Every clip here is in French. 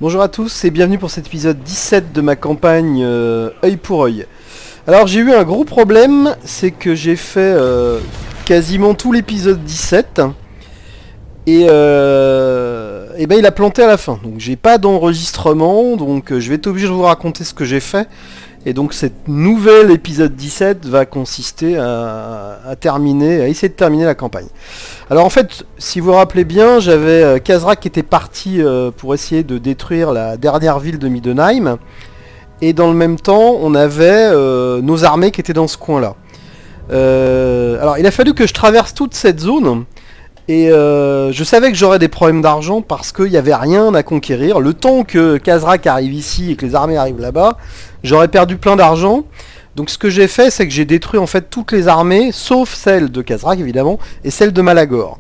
Bonjour à tous et bienvenue pour cet épisode 17 de ma campagne œil pour œil. Alors j'ai eu un gros problème, c'est que j'ai fait quasiment tout l'épisode 17 et ben il a planté à la fin. Donc j'ai pas d'enregistrement, donc je vais être obligé de vous raconter ce que j'ai fait. Et donc cette nouvel épisode 17 va consister à essayer de terminer la campagne. Alors en fait, si vous vous rappelez bien, j'avais Kazrak qui était parti pour essayer de détruire la dernière ville de Middenheim. Et dans le même temps, on avait nos armées qui étaient dans ce coin-là. Alors il a fallu que je traverse toute cette zone. Et je savais que j'aurais des problèmes d'argent parce qu'il n'y avait rien à conquérir. Le temps que Kazrak arrive ici et que les armées arrivent là-bas, j'aurais perdu plein d'argent. Donc ce que j'ai fait, c'est que j'ai détruit en fait toutes les armées, sauf celle de Kazrak évidemment, et celle de Malagor.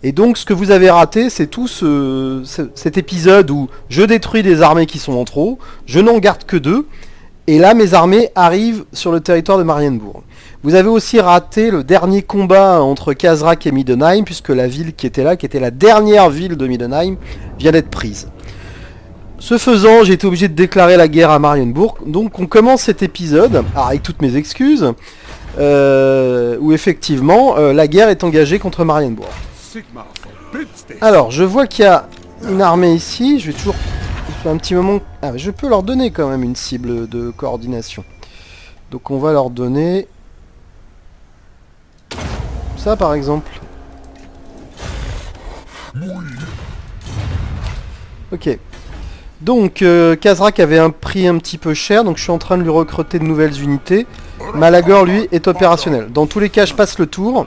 Et donc ce que vous avez raté, c'est tout cet épisode où je détruis des armées qui sont en trop, je n'en garde que 2, et là mes armées arrivent sur le territoire de Marienburg. Vous avez aussi raté le dernier combat entre Kazrak et Middenheim, puisque la ville qui était là, qui était la dernière ville de Middenheim, vient d'être prise. Ce faisant, j'ai été obligé de déclarer la guerre à Marienburg. Donc on commence cet épisode, avec toutes mes excuses, où effectivement la guerre est engagée contre Marienburg. Alors je vois qu'il y a une armée ici, je vais toujours... un petit moment... Ah, je peux leur donner quand même une cible de coordination. Donc on va leur donner... ça par exemple. Ok. Donc Kazrak avait un prix un petit peu cher, donc je suis en train de lui recruter de nouvelles unités. Malagor lui est opérationnel. Dans tous les cas je passe le tour.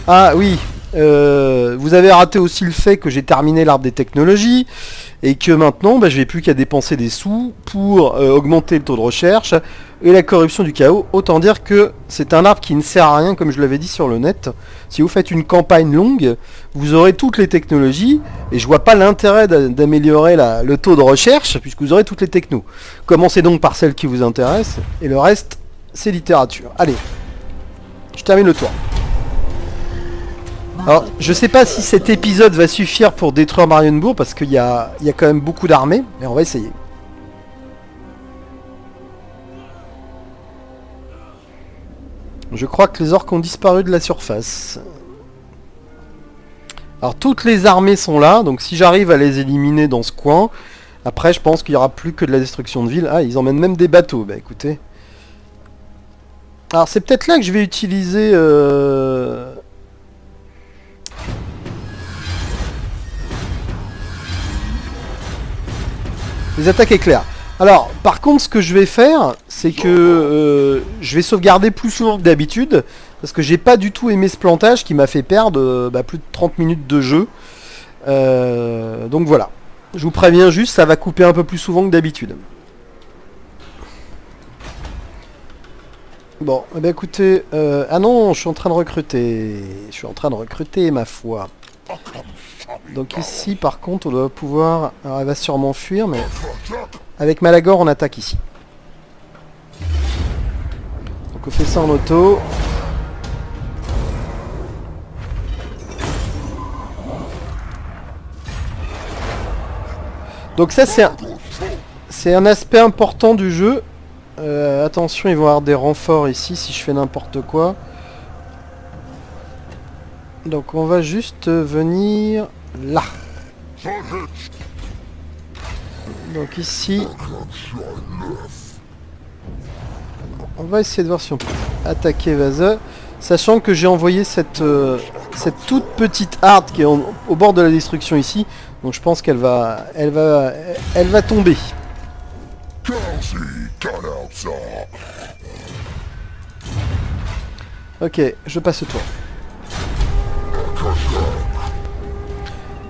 Ah oui, vous avez raté aussi le fait que j'ai terminé l'arbre des technologies et que maintenant je n'ai plus qu'à dépenser des sous pour augmenter le taux de recherche et la corruption du chaos. Autant dire que c'est un arbre qui ne sert à rien, comme je l'avais dit sur le net. Si vous faites une campagne longue, vous aurez toutes les technologies et je vois pas l'intérêt d'améliorer le taux de recherche puisque vous aurez toutes les technos. Commencez donc par celles qui vous intéressent et le reste c'est littérature. Allez, je termine le tour. Alors, je sais pas si cet épisode va suffire pour détruire Marienburg parce qu'il y a quand même beaucoup d'armées, mais on va essayer. Je crois que les orques ont disparu de la surface. Alors toutes les armées sont là, donc si j'arrive à les éliminer dans ce coin, après je pense qu'il n'y aura plus que de la destruction de ville. Ah, ils emmènent même des bateaux, bah écoutez. Alors c'est peut-être là que je vais utiliser... les attaques éclairs. Alors, par contre, ce que je vais faire, c'est que je vais sauvegarder plus souvent que d'habitude, parce que j'ai pas du tout aimé ce plantage qui m'a fait perdre plus de 30 minutes de jeu. Donc voilà. Je vous préviens juste, ça va couper un peu plus souvent que d'habitude. Bon, eh bien écoutez... ah non, je suis en train de recruter. Je suis en train de recruter, ma foi. Donc ici, par contre, on doit pouvoir... Alors, elle va sûrement fuir, mais... avec Malagor, on attaque ici. Donc on fait ça en auto. Donc ça, c'est un aspect important du jeu. Attention, ils vont avoir des renforts ici si je fais n'importe quoi. Donc on va juste venir là. Donc ici, on va essayer de voir si on peut attaquer Vase, sachant que j'ai envoyé cette toute petite harde qui est au bord de la destruction ici. Donc je pense qu'elle va tomber. Ok, je passe le tour.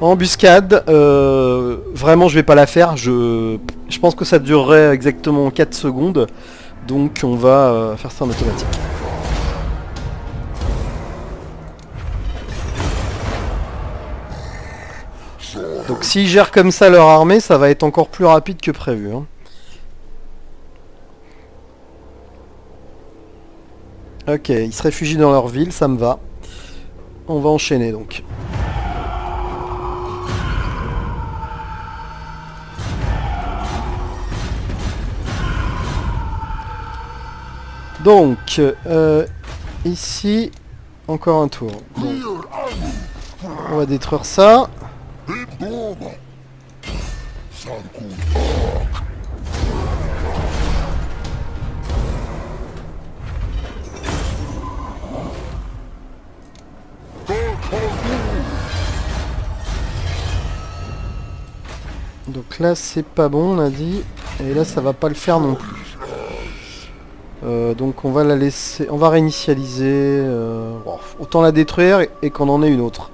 Embuscade, vraiment je vais pas la faire, je pense que ça durerait exactement 4 secondes, donc on va faire ça en automatique. Donc s'ils gèrent comme ça leur armée, ça va être encore plus rapide que prévu. Hein. Ok, ils se réfugient dans leur ville, ça me va. On va enchaîner donc. Donc, ici, encore un tour. Donc, on va détruire ça. Donc là c'est pas bon on a dit. Et là ça va pas le faire non plus. Donc on va la laisser. On va réinitialiser. Bon, autant la détruire et qu'on en ait une autre.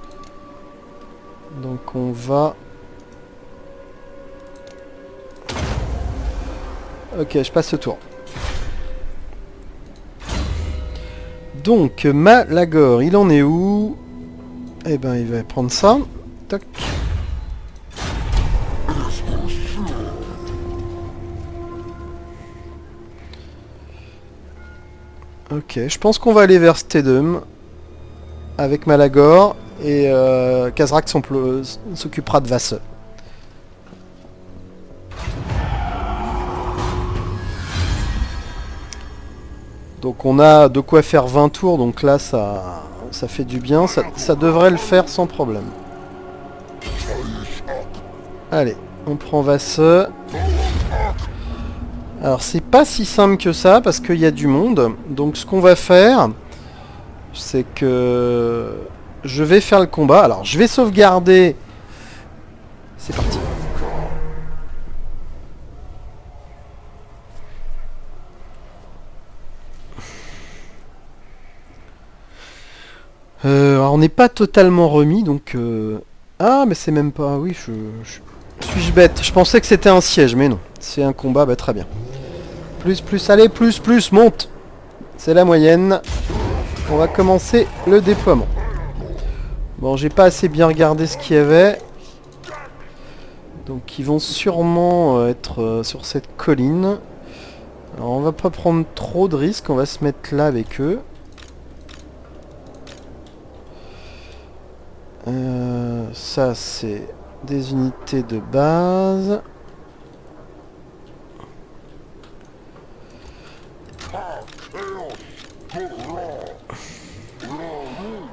Donc on va. Ok, je passe ce tour. Donc Malagor, il en est où? Eh ben il va prendre ça. Toc. Ok, je pense qu'on va aller vers Stedum avec Malagor et Kazrak s'occupera de Vasse. Donc on a de quoi faire 20 tours, donc là ça fait du bien, ça devrait le faire sans problème. Allez, on prend Vasse. Alors c'est pas si simple que ça parce qu'il y a du monde. Donc ce qu'on va faire, c'est que je vais faire le combat. Alors je vais sauvegarder. C'est parti. Alors on n'est pas totalement remis donc... Ah mais c'est même pas... Oui, suis-je bête? Je pensais que c'était un siège mais non. C'est un combat, bah très bien. Plus, allez, plus, monte. C'est la moyenne. On va commencer le déploiement. Bon, j'ai pas assez bien regardé ce qu'il y avait. Donc ils vont sûrement être sur cette colline. Alors on va pas prendre trop de risques, on va se mettre là avec eux. Ça c'est des unités de base.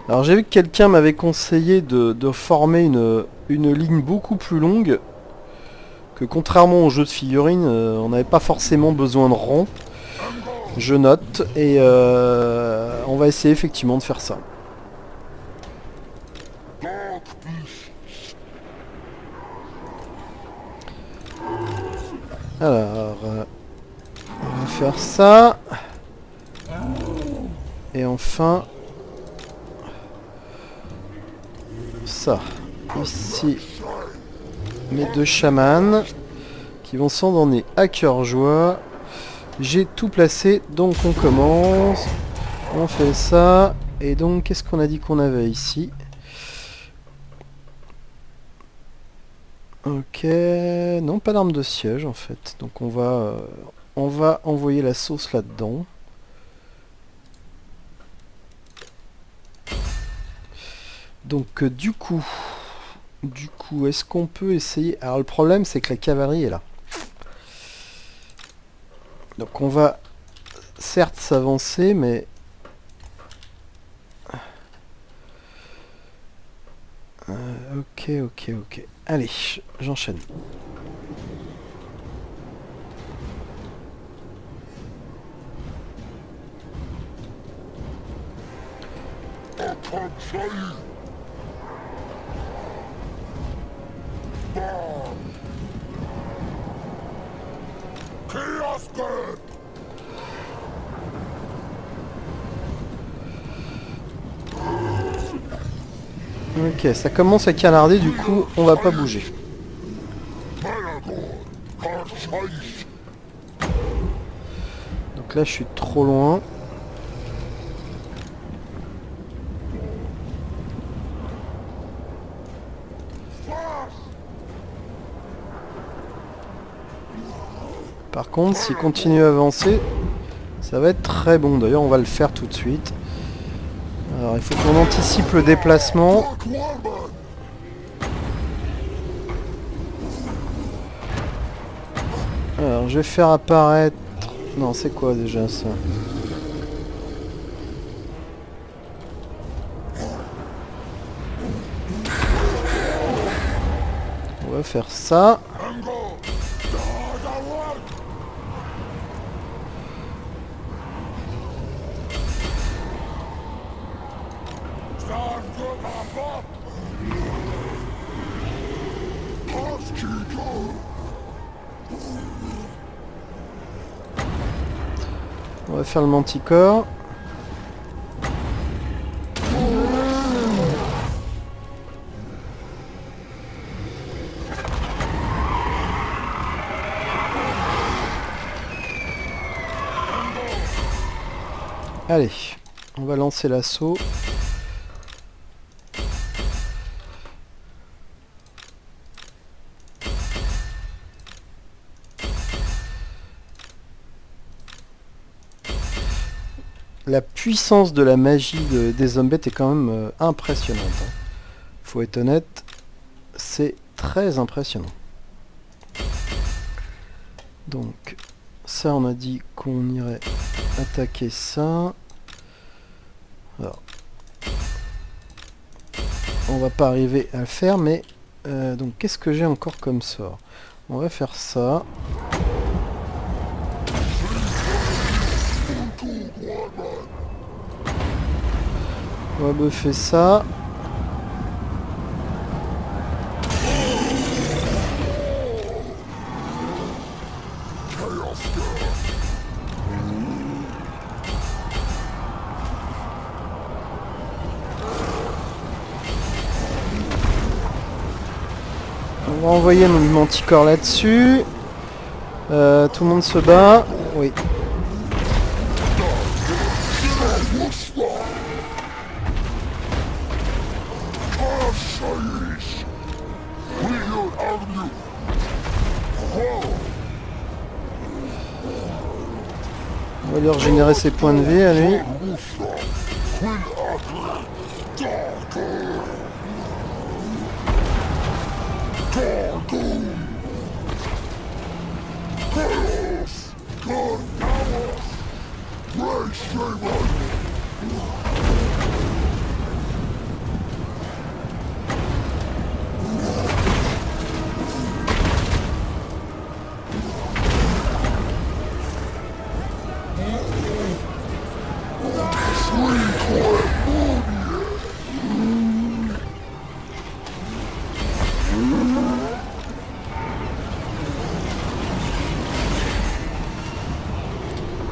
Alors j'ai vu que quelqu'un m'avait conseillé de former une ligne beaucoup plus longue. Que contrairement aux jeux de figurines, on n'avait pas forcément besoin de rang. Je note. Et on va essayer effectivement de faire ça. Alors, on va faire ça. Et enfin... ça. Ici, mes deux chamans qui vont s'en donner à cœur joie. J'ai tout placé, donc on commence. On fait ça. Et donc, qu'est-ce qu'on a dit qu'on avait ici? Ok, non, pas d'arme de siège en fait. Donc on va envoyer la sauce là-dedans. Donc du coup, est-ce qu'on peut essayer... Alors le problème c'est que la cavalerie est là. Donc on va certes s'avancer, mais... ok. Allez, j'enchaîne. Ok, ça commence à canarder, du coup, on va pas bouger. Donc là, je suis trop loin. Par contre, s'il continue à avancer, ça va être très bon. D'ailleurs, on va le faire tout de suite. Alors, il faut qu'on anticipe le déplacement. Alors, je vais faire apparaître... Non, c'est quoi déjà ça? va faire ça. On va faire le manticore. Allez, on va lancer l'assaut. La puissance de la magie des zombies est quand même impressionnante. Hein. Faut être honnête, c'est très impressionnant. Donc, ça on a dit qu'on irait attaquer ça. Alors, on va pas arriver à le faire, mais donc qu'est-ce que j'ai encore comme sort? On va faire ça. On va buffer ça. On va envoyer mon manticore là-dessus. Tout le monde se bat. Oui. On va lui régénérer ses points de vie à lui.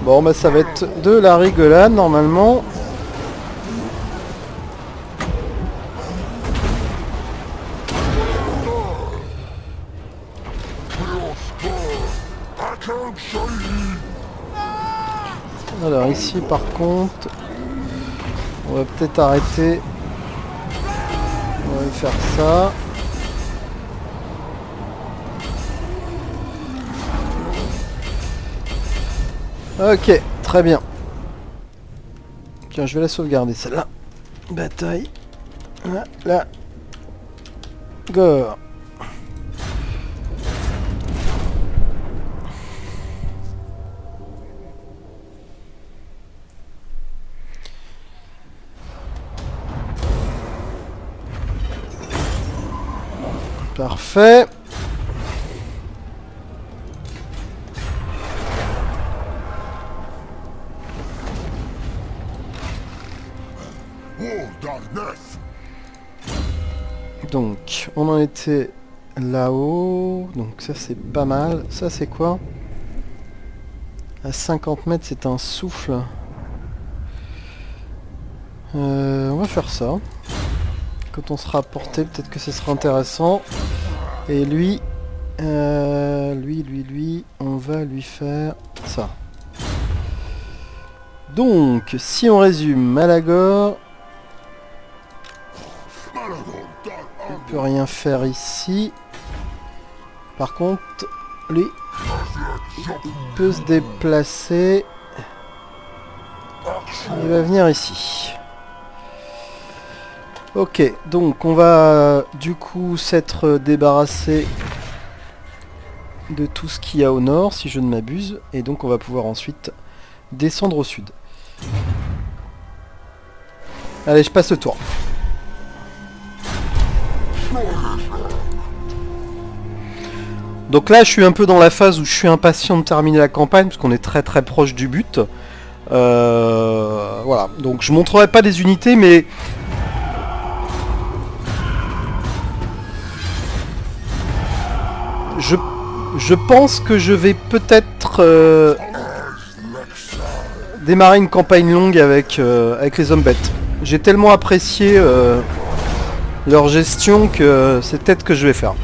Bon bah ça va être de la rigolade normalement. Alors ici par contre, on va peut-être arrêter. On va faire ça. Ok, très bien. Tiens, je vais la sauvegarder celle-là. Bataille. Voilà. Go. Parfait. Donc, on en était là-haut. Donc ça c'est pas mal. Ça c'est quoi? À 50 mètres c'est un souffle. On va faire ça. Quand on sera à portée, peut-être que ce sera intéressant. Et lui, lui, on va lui faire ça. Donc, si on résume, Malagor, il peut rien faire ici. Par contre, lui, il peut se déplacer. Il va venir ici. Ok, donc on va du coup s'être débarrassé de tout ce qu'il y a au nord, si je ne m'abuse. Et donc on va pouvoir ensuite descendre au sud. Allez, je passe le tour. Donc là je suis un peu dans la phase où je suis impatient de terminer la campagne parce qu'on est très très proche du but. Voilà, donc je montrerai pas des unités mais... Je pense que je vais peut-être démarrer une campagne longue avec les hommes bêtes. J'ai tellement apprécié leur gestion que c'est peut-être que je vais faire.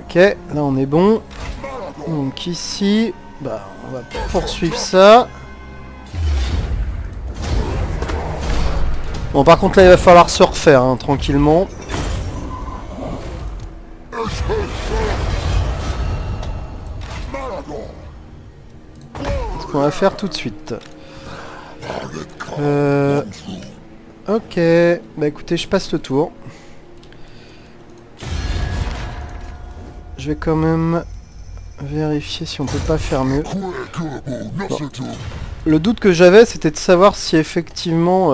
Ok, là on est bon. Donc ici, bah, on va poursuivre ça. Bon, par contre là il va falloir se refaire hein, tranquillement. Ce qu'on va faire tout de suite. Ok, bah écoutez, je passe le tour. Je vais quand même vérifier si on peut pas faire mieux. Bon. Le doute que j'avais, c'était de savoir si effectivement...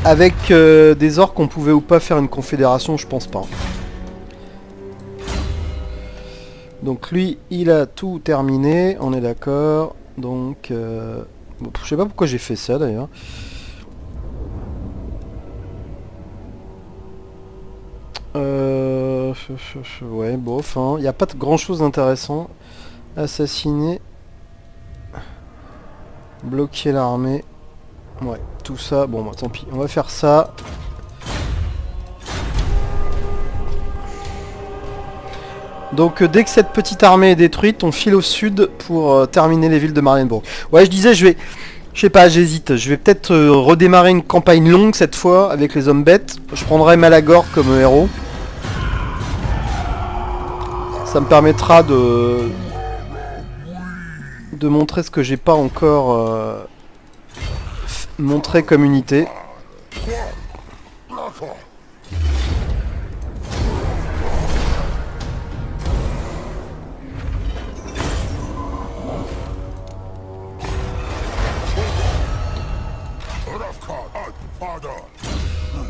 avec des orques, on pouvait ou pas faire une confédération, je pense pas. Donc lui, il a tout terminé, on est d'accord. Donc, bon, je sais pas pourquoi j'ai fait ça d'ailleurs. Ouais, bof, hein. Il n'y a pas grand chose d'intéressant. Assassiner. Bloquer l'armée. Ouais, tout ça, bon bah tant pis, on va faire ça. Donc dès que cette petite armée est détruite, on file au sud pour terminer les villes de Marienburg. Ouais, je disais, je sais pas, j'hésite. Je vais peut-être redémarrer une campagne longue cette fois avec les hommes bêtes. Je prendrai Malagor comme héros. Ça me permettra de montrer ce que j'ai pas encore montré comme unité.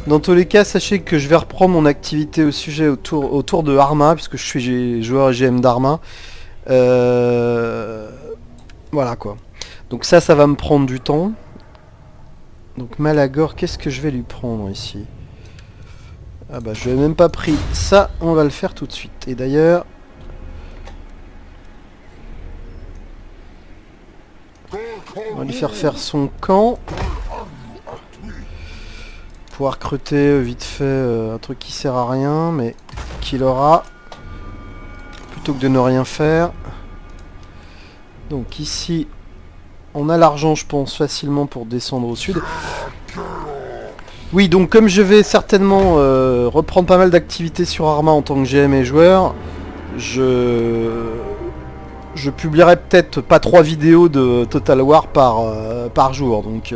Dans tous les cas, sachez que je vais reprendre mon activité au sujet autour de Arma, puisque je suis joueur GM d'Arma. Voilà quoi. Donc ça va me prendre du temps. Donc Malagor, qu'est-ce que je vais lui prendre ici? Ah bah je n'ai même pas pris ça, on va le faire tout de suite. Et d'ailleurs... on va lui faire son camp. Pouvoir recruter vite fait un truc qui sert à rien, mais qu'il aura. Plutôt que de ne rien faire. Donc ici, on a l'argent, je pense, facilement pour descendre au sud. Oui, donc comme je vais certainement reprendre pas mal d'activités sur Arma en tant que GM et joueur, je publierai peut-être pas 3 vidéos de Total War par jour, donc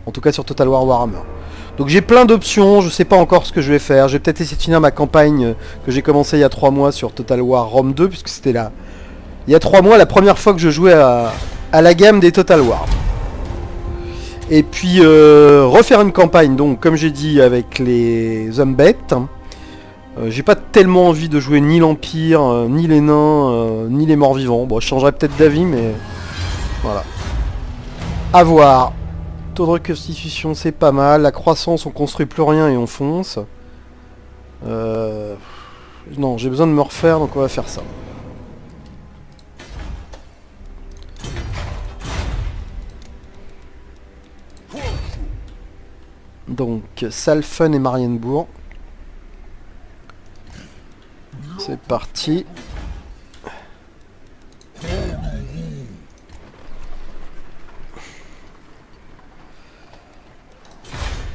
en tout cas sur Total War Warhammer. Donc j'ai plein d'options, je sais pas encore ce que je vais faire. J'ai peut-être essayé de finir ma campagne que j'ai commencé il y a 3 mois sur Total War Rome 2, puisque c'était là. Il y a 3 mois, la première fois que je jouais à la gamme des Total War. Et puis refaire une campagne, donc comme j'ai dit, avec les hommes bêtes. J'ai pas tellement envie de jouer ni l'Empire, ni les nains, ni les morts vivants. Bon, je changerai peut-être d'avis, mais voilà. À voir. Taux de reconstitution, c'est pas mal. La croissance, on construit plus rien et on fonce. Non, j'ai besoin de me refaire, donc on va faire ça. Donc, Salfen et Marienburg. C'est parti.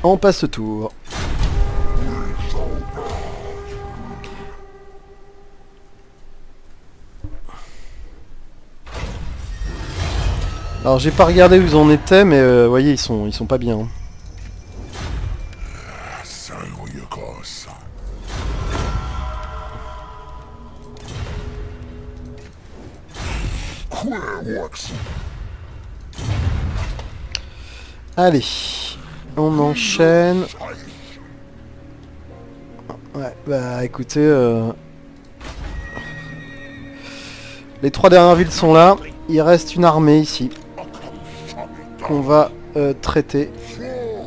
On passe le tour. Alors j'ai pas regardé où ils en étaient, mais vous voyez, ils sont pas bien. Hein. Allez, on enchaîne. Ouais, bah écoutez, les 3 dernières villes sont là. Il reste une armée ici qu'on va traiter.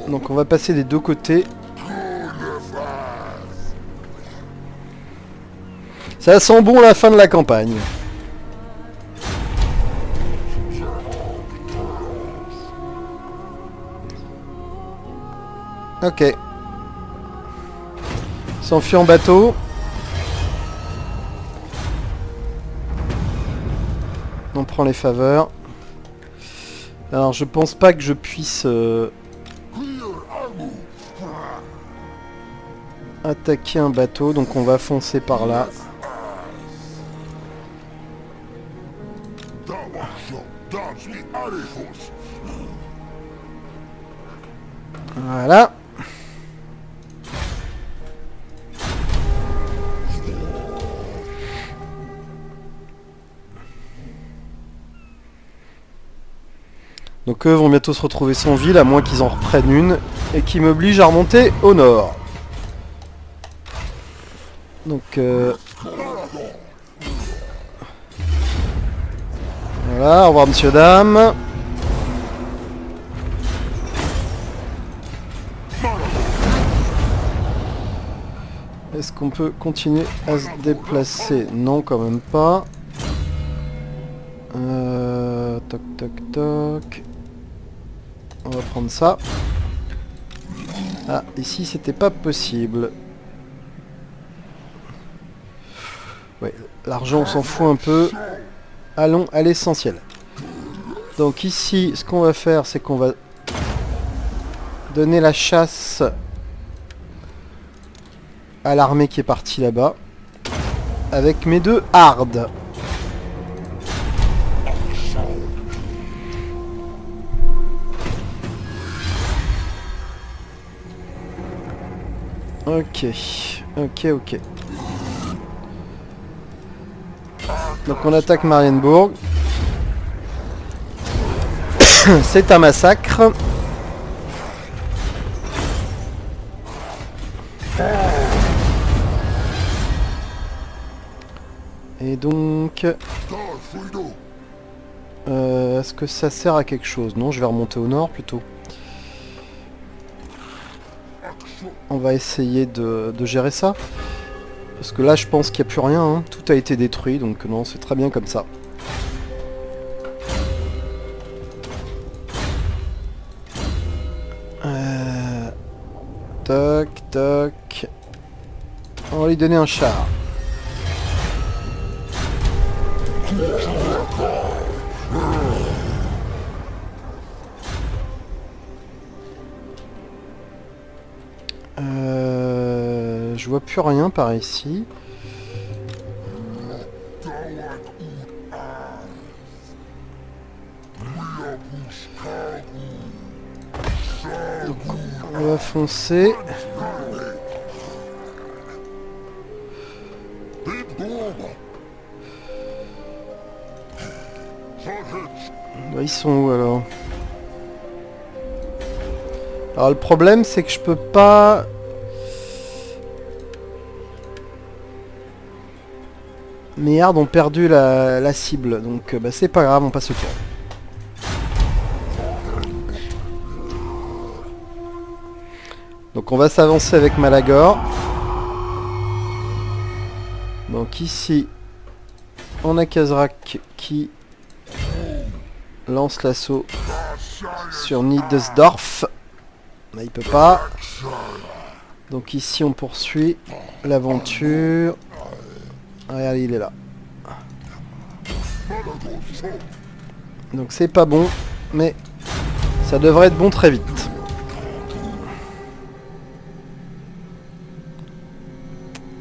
Donc on va passer des 2 côtés. Ça sent bon la fin de la campagne. Ok. S'enfuit en bateau. On prend les faveurs. Alors je pense pas que je puisse attaquer un bateau, donc on va foncer par là. Voilà. Donc eux vont bientôt se retrouver sans ville, à moins qu'ils en reprennent une, et qu'ils m'obligent à remonter au nord. Donc voilà, au revoir monsieur, dame. Est-ce qu'on peut continuer à se déplacer? Non, quand même pas. Toc toc toc. On va prendre ça. Ah, ici c'était pas possible. Ouais, l'argent on s'en fout un peu. Allons à l'essentiel. Donc ici, ce qu'on va faire, c'est qu'on va donner la chasse à l'armée qui est partie là-bas. Avec mes 2 hardes. Ok, ok. Donc on attaque Marienbourg. C'est un massacre. Et donc... est-ce que ça sert à quelque chose? Non, je vais remonter au nord plutôt. On va essayer de gérer ça. Parce que là, je pense qu'il n'y a plus rien. Hein. Tout a été détruit, donc non, c'est très bien comme ça. Toc, toc. On va lui donner un char. Je vois plus rien par ici. Donc, on va foncer. Ils sont où alors? Alors le problème c'est que je peux pas... Mes hards ont perdu la cible, donc bah, c'est pas grave, on passe au tour. Donc on va s'avancer avec Malagor. Donc ici, on a Khazrak qui lance l'assaut sur Niedersdorf. Là, il peut pas. Donc ici on poursuit l'aventure. Regarde, il est là. Donc c'est pas bon, mais ça devrait être bon très vite.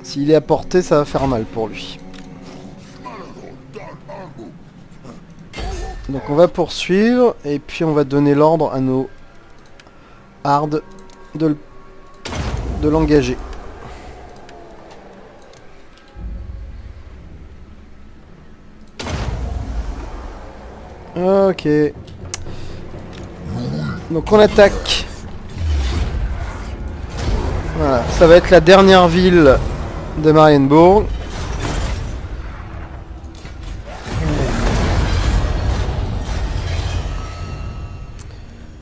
S'il est à portée, ça va faire mal pour lui. Donc on va poursuivre, et puis on va donner l'ordre à nos hards de l'engager. Ok. Donc on attaque. Voilà, ça va être la dernière ville de Marienburg.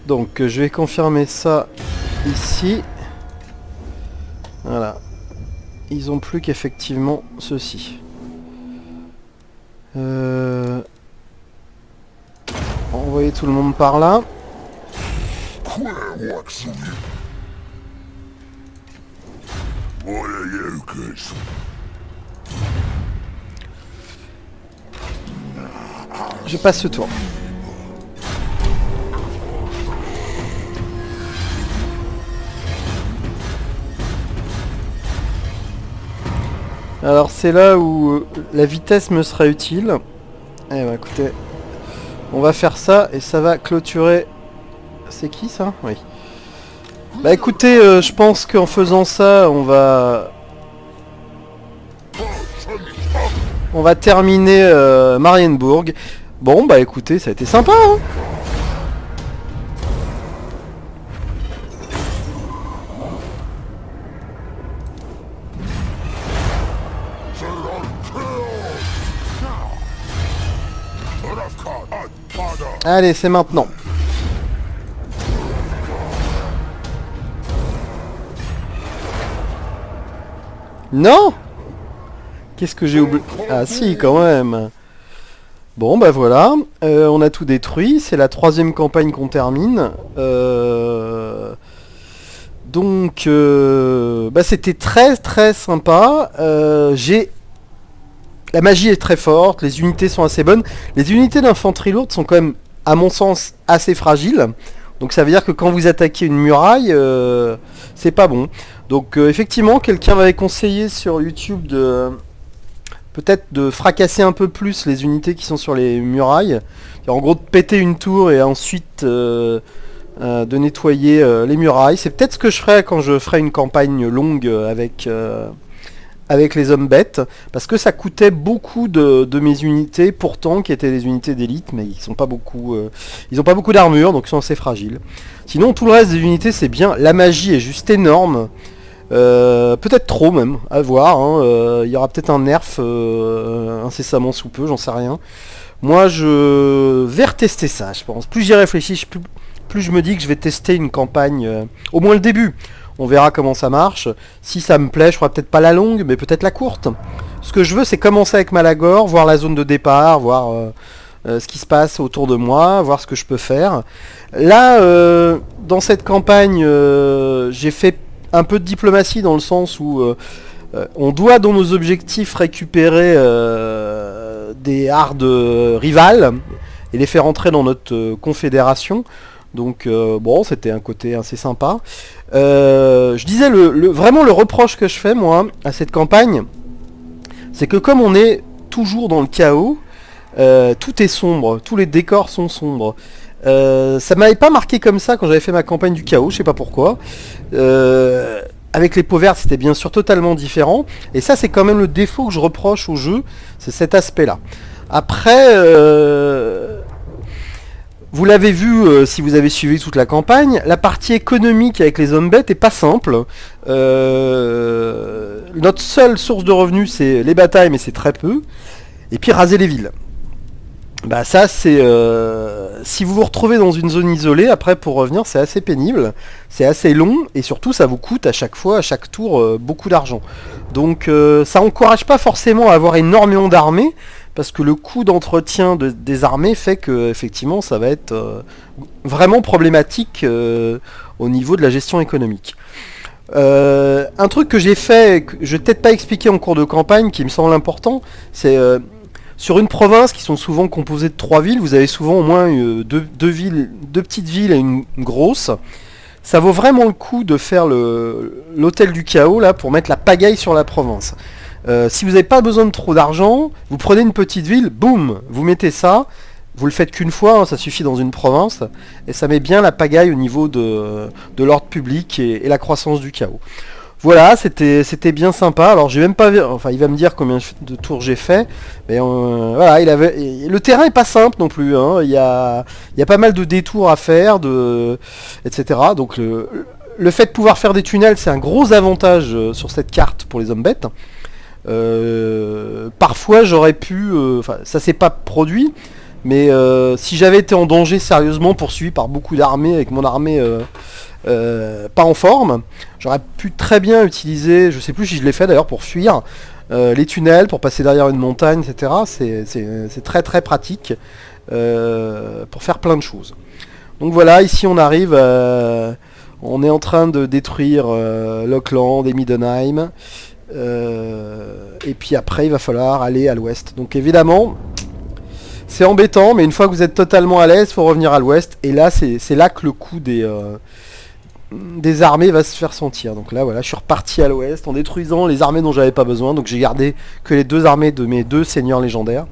Donc je vais confirmer ça ici. Voilà. Ils ont plus qu'effectivement ceci. Envoyer tout le monde par là. Je passe ce tour. Alors c'est là où la vitesse me sera utile. Eh ben écoutez, on va faire ça et ça va clôturer. C'est qui ça? Oui. Bah écoutez, je pense qu'en faisant ça, on va terminer Marienburg. Bon bah écoutez, ça a été sympa hein. Allez, c'est maintenant. Non? Qu'est-ce que j'ai oublié? Ah si, quand même. Bon, bah voilà. On a tout détruit. C'est la 3e campagne qu'on termine. Donc, bah, c'était très très sympa. La magie est très forte. Les unités sont assez bonnes. Les unités d'infanterie lourde sont quand même, à mon sens, assez fragiles. Donc ça veut dire que quand vous attaquez une muraille, c'est pas bon. Donc effectivement, quelqu'un m'avait conseillé sur YouTube de peut-être de fracasser un peu plus les unités qui sont sur les murailles. En gros de péter une tour et ensuite de nettoyer les murailles. C'est peut-être ce que je ferai quand je ferai une campagne longue avec les hommes bêtes, parce que ça coûtait beaucoup de mes unités, pourtant qui étaient des unités d'élite, mais ils sont pas beaucoup, ils ont pas beaucoup d'armure, donc ils sont assez fragiles. Sinon tout le reste des unités c'est bien, la magie est juste énorme, peut-être trop même, à voir, hein. Il y aura peut-être un nerf incessamment sous peu, j'en sais rien. Moi je vais retester ça, je pense. Plus j'y réfléchis, plus je me dis que je vais tester une campagne, au moins le début. On verra comment ça marche. Si ça me plaît, je ferai peut-être pas la longue, mais peut-être la courte. Ce que je veux, c'est commencer avec Malagor, voir la zone de départ, voir ce qui se passe autour de moi, voir ce que je peux faire. Là, dans cette campagne, j'ai fait un peu de diplomatie dans le sens où on doit, dans nos objectifs, récupérer des hardes rivales et les faire entrer dans notre confédération. Donc bon, c'était un côté assez sympa. Je disais, vraiment le reproche que je fais moi à cette campagne, c'est que comme on est toujours dans le chaos, tout est sombre, tous les décors sont sombres. Ça m'avait pas marqué comme ça quand j'avais fait ma campagne du chaos, je sais pas pourquoi. Avec les peaux vertes, c'était bien sûr totalement différent. Et ça, c'est quand même le défaut que je reproche au jeu, c'est cet aspect-là. Après... vous l'avez vu si vous avez suivi toute la campagne, la partie économique avec les hommes bêtes est pas simple. Notre seule source de revenus c'est les batailles, mais c'est très peu. Et puis raser les villes. Bah ça c'est... si vous vous retrouvez dans une zone isolée, après pour revenir c'est assez pénible, c'est assez long, et surtout ça vous coûte à chaque fois, à chaque tour, beaucoup d'argent. Donc ça encourage pas forcément à avoir énormément d'armées, parce que le coût d'entretien des armées fait que effectivement ça va être vraiment problématique au niveau de la gestion économique. Un truc que j'ai fait, que je vais peut-être pas expliquer en cours de campagne, qui me semble important, c'est sur une province qui sont souvent composées de 3 villes, vous avez souvent au moins deux petites villes et une grosse. Ça vaut vraiment le coup de faire l'hôtel du chaos là pour mettre la pagaille sur la province. Si vous n'avez pas besoin de trop d'argent, vous prenez une petite ville, boum, vous mettez ça, vous le faites qu'une fois, hein, ça suffit dans une province, et ça met bien la pagaille au niveau de l'ordre public et la croissance du chaos. Voilà, c'était bien sympa. Alors j'ai même pas vu, enfin il va me dire combien de tours j'ai fait, mais voilà, le terrain est pas simple non plus. Hein. Il y a pas mal de détours à faire, etc. Donc le fait de pouvoir faire des tunnels, c'est un gros avantage sur cette carte pour les hommes bêtes. Parfois j'aurais pu, enfin ça s'est pas produit, mais si j'avais été en danger sérieusement, poursuivi par beaucoup d'armées, avec mon armée pas en forme, j'aurais pu très bien utiliser, je sais plus si je l'ai fait d'ailleurs, pour fuir les tunnels, pour passer derrière une montagne, etc. C'est très très pratique pour faire plein de choses. Donc voilà, ici on arrive, on est en train de détruire Lockland et Middenheim. Et puis après il va falloir aller à l'ouest. Donc évidemment c'est embêtant, mais une fois que vous êtes totalement à l'est, il faut revenir à l'ouest. Et là c'est là que le coup des armées va se faire sentir. Donc là voilà, je suis reparti à l'ouest en détruisant les armées dont j'avais pas besoin. Donc j'ai gardé que les 2 armées de mes 2 seigneurs légendaires.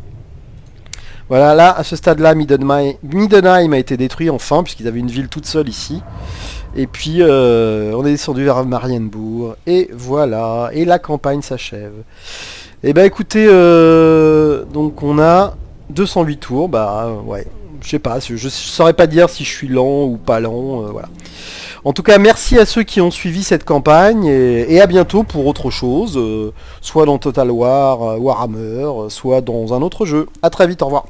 Voilà, là à ce stade là Middenheim a été détruit enfin, puisqu'ils avaient une ville toute seule ici. Et puis on est descendu vers Marienbourg. Et voilà, et la campagne s'achève. Et bah écoutez, donc on a 208 tours. Bah ouais, je sais pas, je saurais pas dire si je suis lent ou pas lent, voilà. En tout cas, merci à ceux qui ont suivi cette campagne, et à bientôt pour autre chose, soit dans Total War, Warhammer, soit dans un autre jeu. A très vite, au revoir.